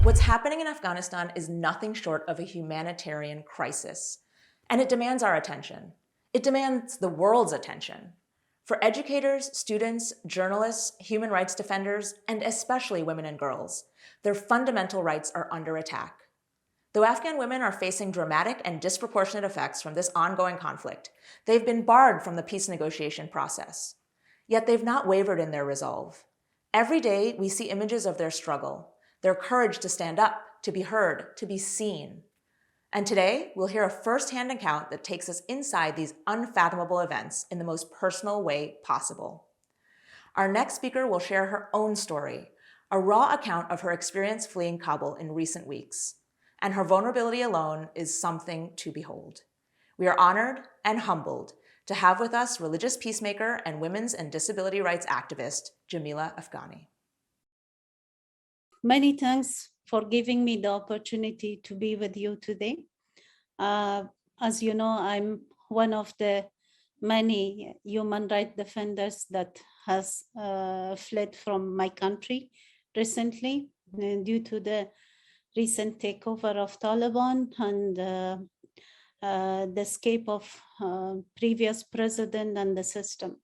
What's happening in Afghanistan is nothing short of a humanitarian crisis, and it demands our attention. It demands the world's attention. For educators, students, journalists, human rights defenders, and especially women and girls, their fundamental rights are under attack. Though Afghan women are facing dramatic and disproportionate effects from this ongoing conflict, they've been barred from the peace negotiation process. Yet they've not wavered in their resolve. Every day, we see images of their struggle, their courage to stand up, to be heard, to be seen. And today, we'll hear a first-hand account that takes us inside these unfathomable events in the most personal way possible. Our next speaker will share her own story, a raw account of her experience fleeing Kabul in recent weeks. And her vulnerability alone is something to behold. We are honored and humbled to have with us religious peacemaker and women's and disability rights activist, Jamila Afghani. Many thanks for giving me the opportunity to be with you today. As you know, I'm one of the many human rights defenders that has fled from my country recently due to the recent takeover of Taliban and the escape of previous president and the system.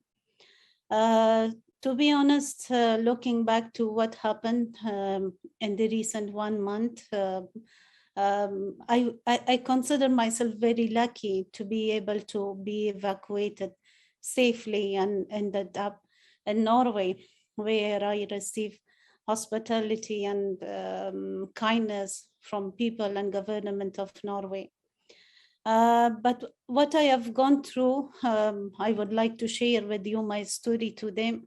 To be honest, looking back to what happened in the recent 1 month, I consider myself very lucky to be able to be evacuated safely and ended up in Norway, where I received hospitality and kindness from people and government of Norway. But what I have gone through, I would like to share with you my story today.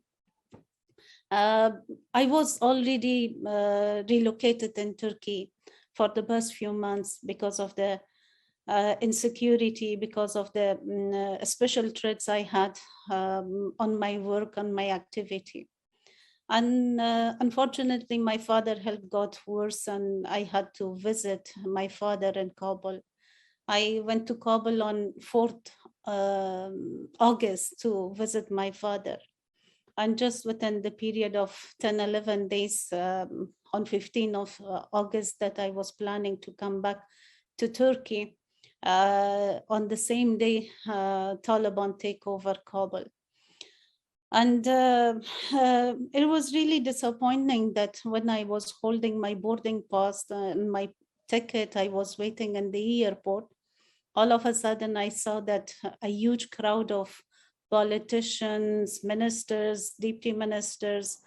I was already relocated in Turkey for the past few months because of the insecurity, because of the special threats I had on my work and my activity. And unfortunately, my father health got worse and I had to visit my father in Kabul. I went to Kabul on 4th August to visit my father. And just within the period of 10, 11 days, on 15th of August, that I was planning to come back to Turkey, on the same day, Taliban take over Kabul. And it was really disappointing that when I was holding my boarding pass and my ticket, I was waiting in the airport. All of a sudden, I saw that a huge crowd of politicians, ministers, deputy ministers,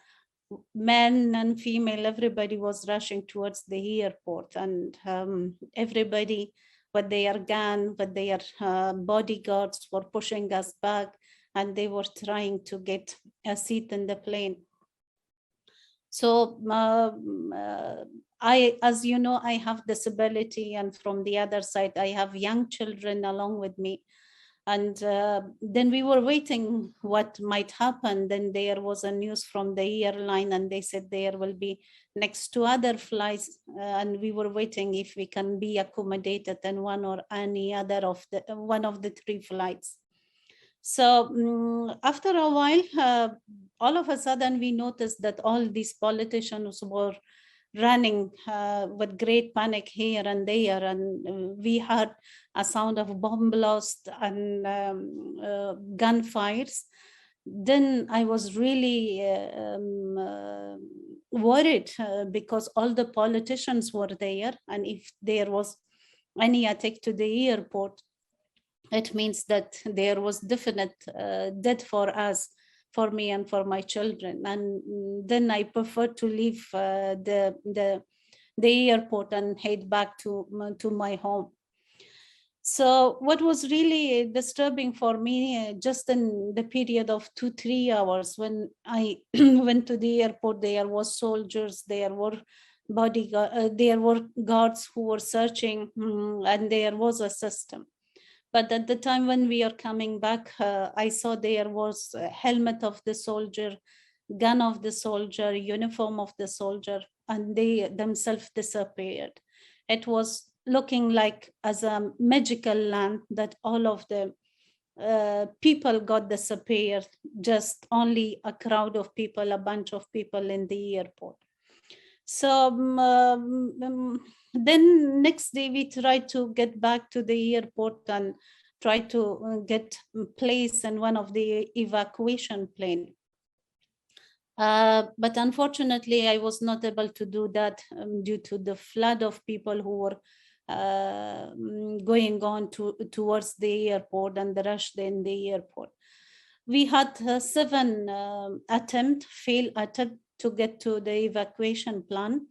men and female, everybody was rushing towards the airport, and everybody with their gun, with their bodyguards were pushing us back, and they were trying to get a seat in the plane. So as you know, I have disability, and from the other side, I have young children along with me. And then we were waiting what might happen. Then there was a news from the airline, and they said there will be next 2 other flights, and we were waiting if we can be accommodated in one or any other of the one of the 3 flights. So after a while, all of a sudden we noticed that all these politicians were running with great panic here and there, and we heard a sound of bomb blast and gunfires. Then I was really worried because all the politicians were there, and if there was any attack to the airport, it means that there was definite death for us, for me and for my children. And then I preferred to leave the airport and head back to my home. So what was really disturbing for me, just in the period of 2-3 hours, when I went to the airport, there was soldiers, there were bodyguards, there were guards who were searching, and there was a system. But at the time when we are coming back, I saw there was a helmet of the soldier, gun of the soldier, uniform of the soldier, and they themselves disappeared. It was looking like as a magical land that all of the people got disappeared, just only a crowd of people, a bunch of people in the airport. So then next day we tried to get back to the airport and try to get place in one of the evacuation plane. But unfortunately, I was not able to do that due to the flood of people who were going on towards the airport and the rush in the airport. We had 7 failed attempt to get to the evacuation plan.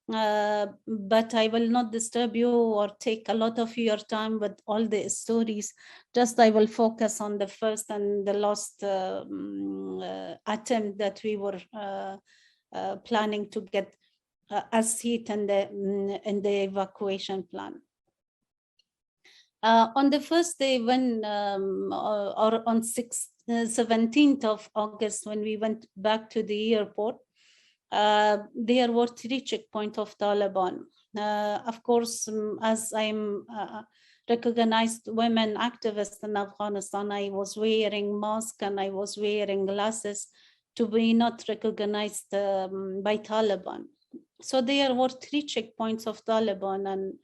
But I will not disturb you or take a lot of your time with all the stories. Just I will focus on the first and the last attempt that we were planning to get a seat in the evacuation plan. On the first day when, or on 17th of August, when we went back to the airport, there were 3 checkpoints of Taliban. Of course, as I'm recognized women activist in Afghanistan, I was wearing mask and I was wearing glasses to be not recognized by Taliban. So there were 3 checkpoints of Taliban, and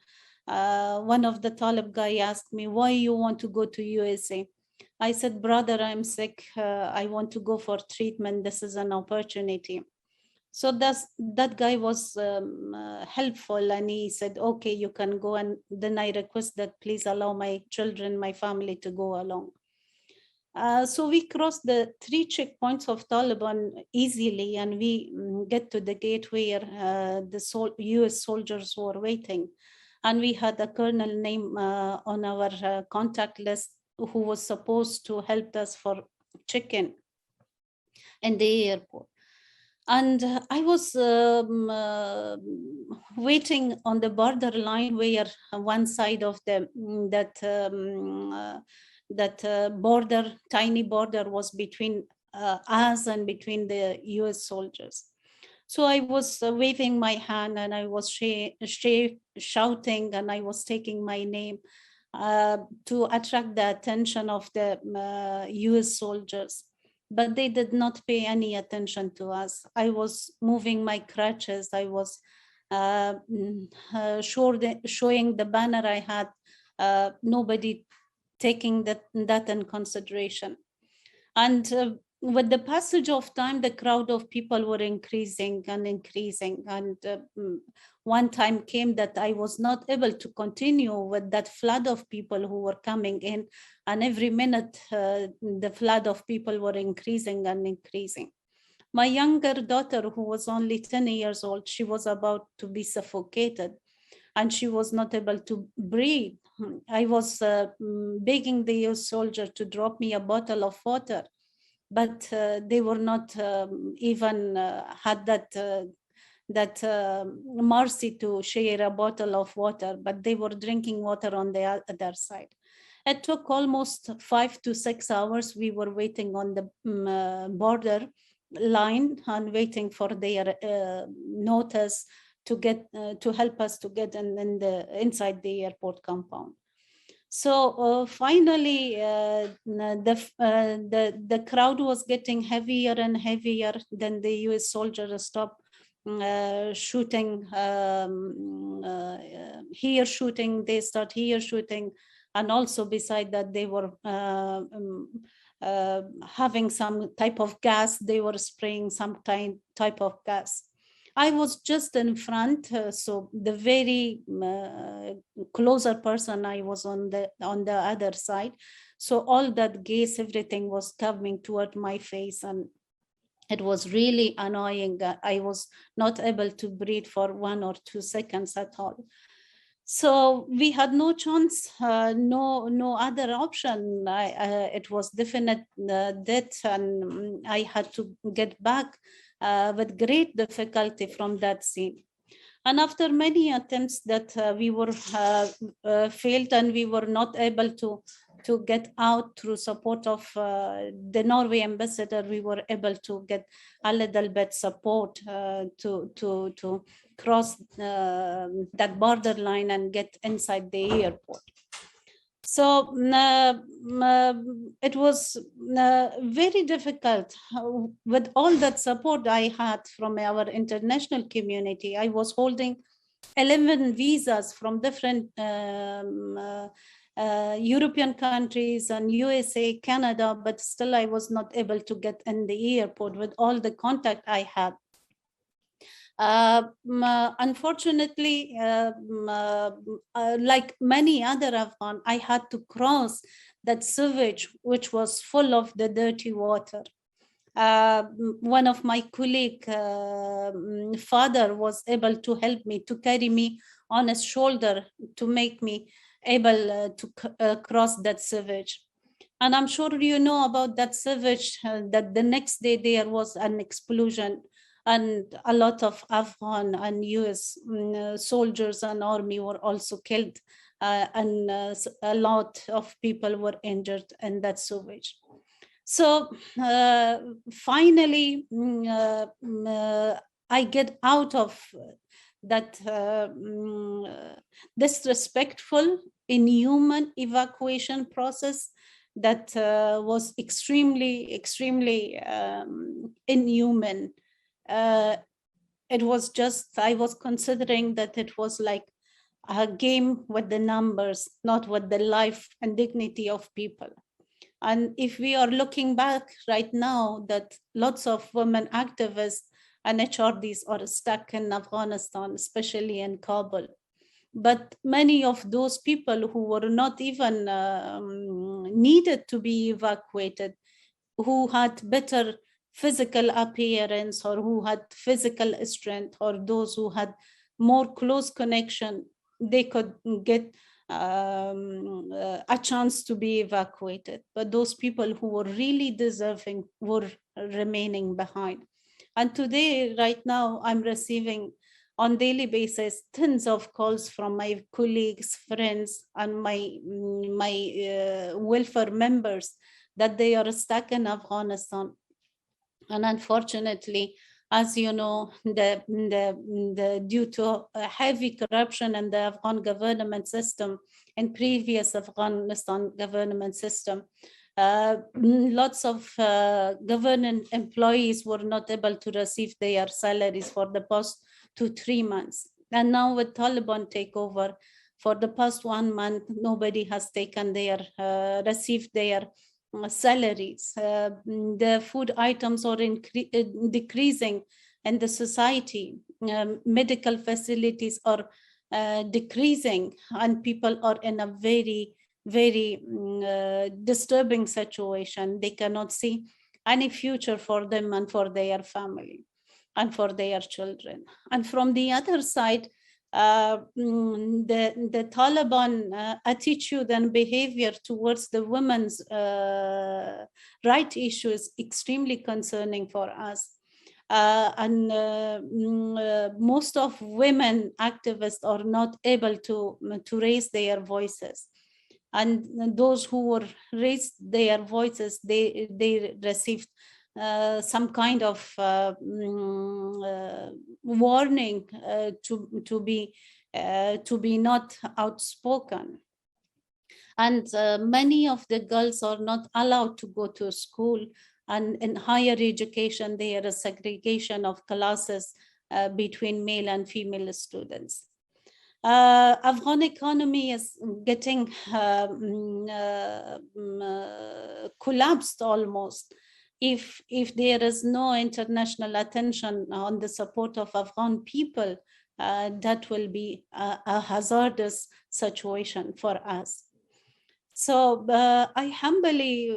one of the Talib guy asked me, why you want to go to USA? I said, brother, I'm sick. I want to go for treatment. This is an opportunity. So that guy was helpful, and he said, okay, you can go. And then I request that please allow my children, my family to go along. So we crossed the 3 checkpoints of Taliban easily, and we get to the gate where the US soldiers were waiting. And we had a colonel name on our contact list who was supposed to help us for check-in in the airport. And I was waiting on the border line where one side of that border, tiny border, was between us and between the US soldiers. So I was waving my hand and I was shouting and I was taking my name to attract the attention of the US soldiers. But they did not pay any attention to us. I was moving my crutches. I was showing the banner I had, nobody taking that in consideration. And with the passage of time, the crowd of people were increasing and increasing. And one time came that I was not able to continue with that flood of people who were coming in. And every minute, the flood of people were increasing and increasing. My younger daughter, who was only 10 years old, she was about to be suffocated and she was not able to breathe. I was begging the US soldier to drop me a bottle of water, but they were not even had that mercy to share a bottle of water, but they were drinking water on the other side. It took almost 5 to 6 hours. We were waiting on the border line and waiting for their notice to get to help us to get inside the airport compound. So finally, the crowd was getting heavier and heavier. Then the US soldiers stopped shooting, here shooting, they start here shooting. And also beside that, they were having some type of gas. They were spraying some type of gas. I was just in front, so the very closer person, I was on the other side. So all that gas, everything was coming toward my face, and it was really annoying. I was not able to breathe for 1 or 2 seconds at all. So we had no chance, no other option. It was definite death, and I had to get back with great difficulty from that scene. And after many attempts that we were failed, and we were not able to get out through support of the Norway ambassador, we were able to get a little bit support to cross that border line and get inside the airport. So it was very difficult with all that support I had from our international community. I was holding 11 visas from different European countries and USA, Canada, but still I was not able to get in the airport with all the contact I had. Unfortunately, like many other Afghan, I had to cross that sewage, which was full of the dirty water. One of my colleague father was able to help me, to carry me on his shoulder to make me able to cross that sewage. And I'm sure you know about that sewage, that the next day there was an explosion and a lot of Afghan and US soldiers and army were also killed, and a lot of people were injured in that sewage. So finally, I get out of that disrespectful, inhuman evacuation process that was extremely, extremely inhuman. It was just, I was considering that it was like a game with the numbers, not with the life and dignity of people. And if we are looking back right now, that lots of women activists and HRDs are stuck in Afghanistan, especially in Kabul. But many of those people who were not even needed to be evacuated, who had better physical appearance or who had physical strength, or those who had more close connection, they could get a chance to be evacuated. But those people who were really deserving were remaining behind. And today, right now, I'm receiving on daily basis tons of calls from my colleagues, friends, and my welfare members that they are stuck in Afghanistan. And unfortunately, as you know, due to heavy corruption in the Afghan government system and previous Afghanistan government system, lots of government employees were not able to receive their salaries for the past 2-3 months. And now with Taliban takeover, for the past 1 month, nobody has taken their, received their salaries. The food items are decreasing in the society. Medical facilities are decreasing, and people are in a very, very disturbing situation. They cannot see any future for them and for their family and for their children. And from the other side, the Taliban attitude and behavior towards the women's right issue is extremely concerning for us. Most of women activists are not able to raise their voices. And those who were raised their voices, they received some kind of warning to be not outspoken. And many of the girls are not allowed to go to school. And in higher education, there is segregation of classes between male and female students. Afghan economy is getting collapsed almost. If there is no international attention on the support of Afghan people, that will be a hazardous situation for us. So I humbly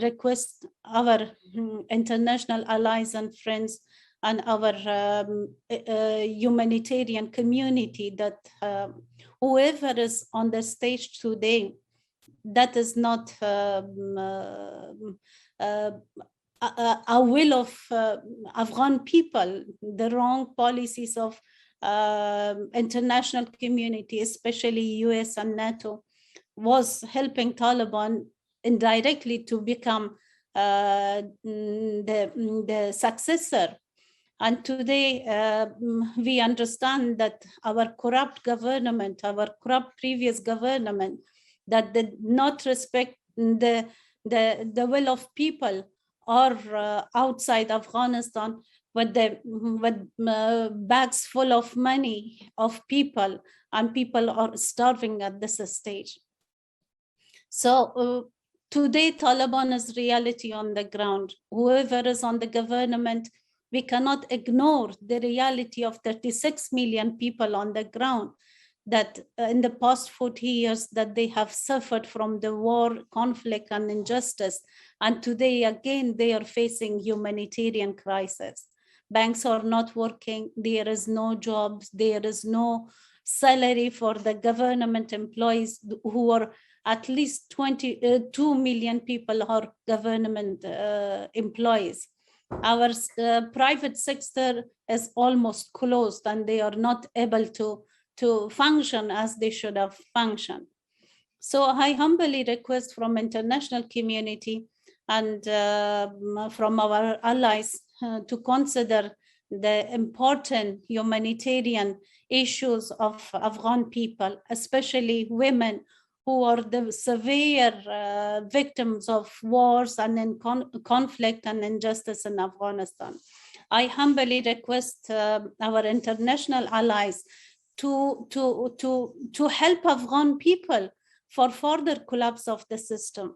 request our international allies and friends and our humanitarian community that whoever is on the stage today, that is not a will of Afghan people. The wrong policies of international community, especially US and NATO, was helping Taliban indirectly to become the successor. And today we understand that our corrupt government, our corrupt previous government, that did not respect the will of people, or outside Afghanistan with bags full of money of people, and people are starving at this stage. So today, Taliban is reality on the ground. Whoever is on the government, we cannot ignore the reality of 36 million people on the ground, that in the past 40 years that they have suffered from the war, conflict, and injustice. And today, again, they are facing humanitarian crisis. Banks are not working, there is no jobs, there is no salary for the government employees, who are at least 2 million people are government employees. Our private sector is almost closed, and they are not able to function as they should have functioned. So I humbly request from international community and from our allies to consider the important humanitarian issues of Afghan people, especially women, who are the severe victims of wars and conflict and injustice in Afghanistan. I humbly request our international allies to help Afghan people for further collapse of the system.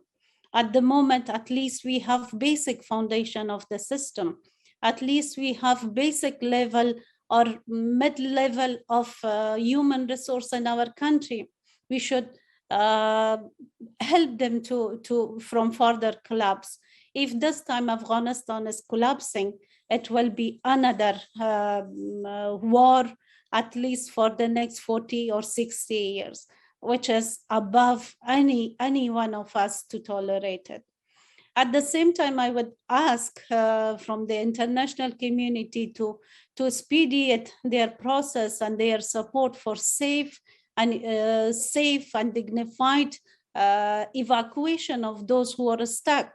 At the moment, at least we have basic foundation of the system. At least we have basic level or mid-level of human resource in our country. We should help them to from further collapse. If this time Afghanistan is collapsing, it will be another war, at least for the next 40 or 60 years, which is above any one of us to tolerate it. At the same time, I would ask from the international community to expedite their process and their support for safe and dignified evacuation of those who are stuck.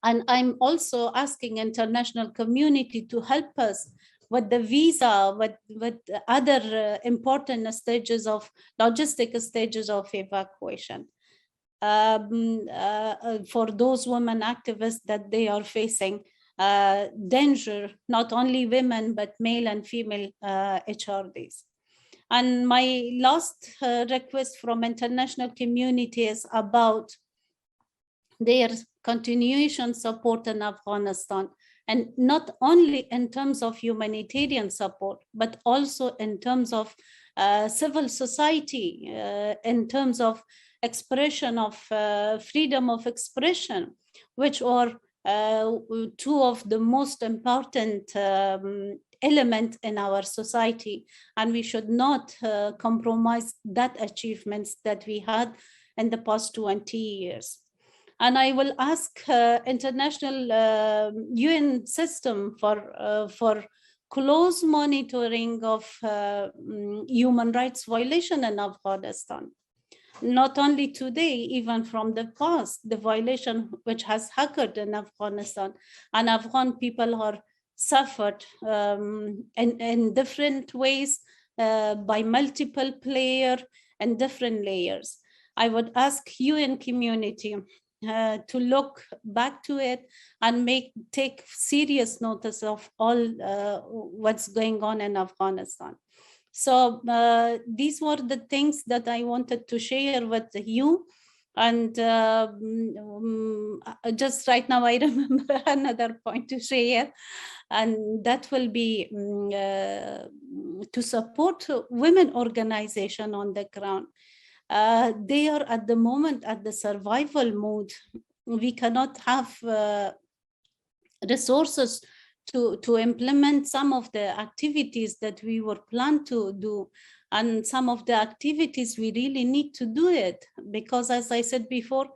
And I'm also asking international community to help us with the visa, with other important stages of logistic stages of evacuation. For those women activists that they are facing danger, not only women, but male and female HRDs. And my last request from international community is about their continuation support in Afghanistan, and not only in terms of humanitarian support, but also in terms of civil society, in terms of expression of freedom of expression, which are two of the most important elements in our society. And we should not compromise that achievements that we had in the past 20 years. And I will ask international UN system for close monitoring of human rights violation in Afghanistan. Not only today, even from the past, the violation which has occurred in Afghanistan, and Afghan people are suffered in different ways by multiple players and different layers. I would ask UN community to look back to it and take serious notice of all what's going on in Afghanistan. So these were the things that I wanted to share with you. And just right now, I remember another point to share, and that will be to support women organization on the ground. They are at the moment at the survival mode. We cannot have resources to implement some of the activities that we were planned to do. And some of the activities we really need to do it, because as I said before,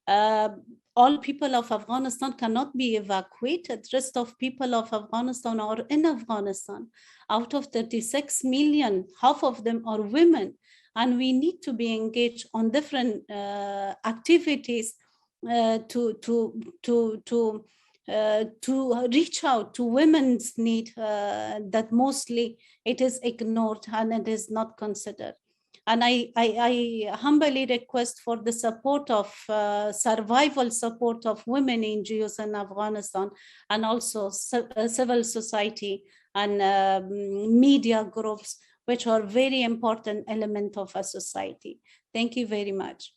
all people of Afghanistan cannot be evacuated. Rest of people of Afghanistan are in Afghanistan. Out of 36 million, half of them are women. And we need to be engaged on different activities to reach out to women's need that mostly it is ignored and it is not considered. And I humbly request for the support of survival support of women NGOs in Afghanistan, and also civil society and media groups, which are very important element of a society. Thank you very much.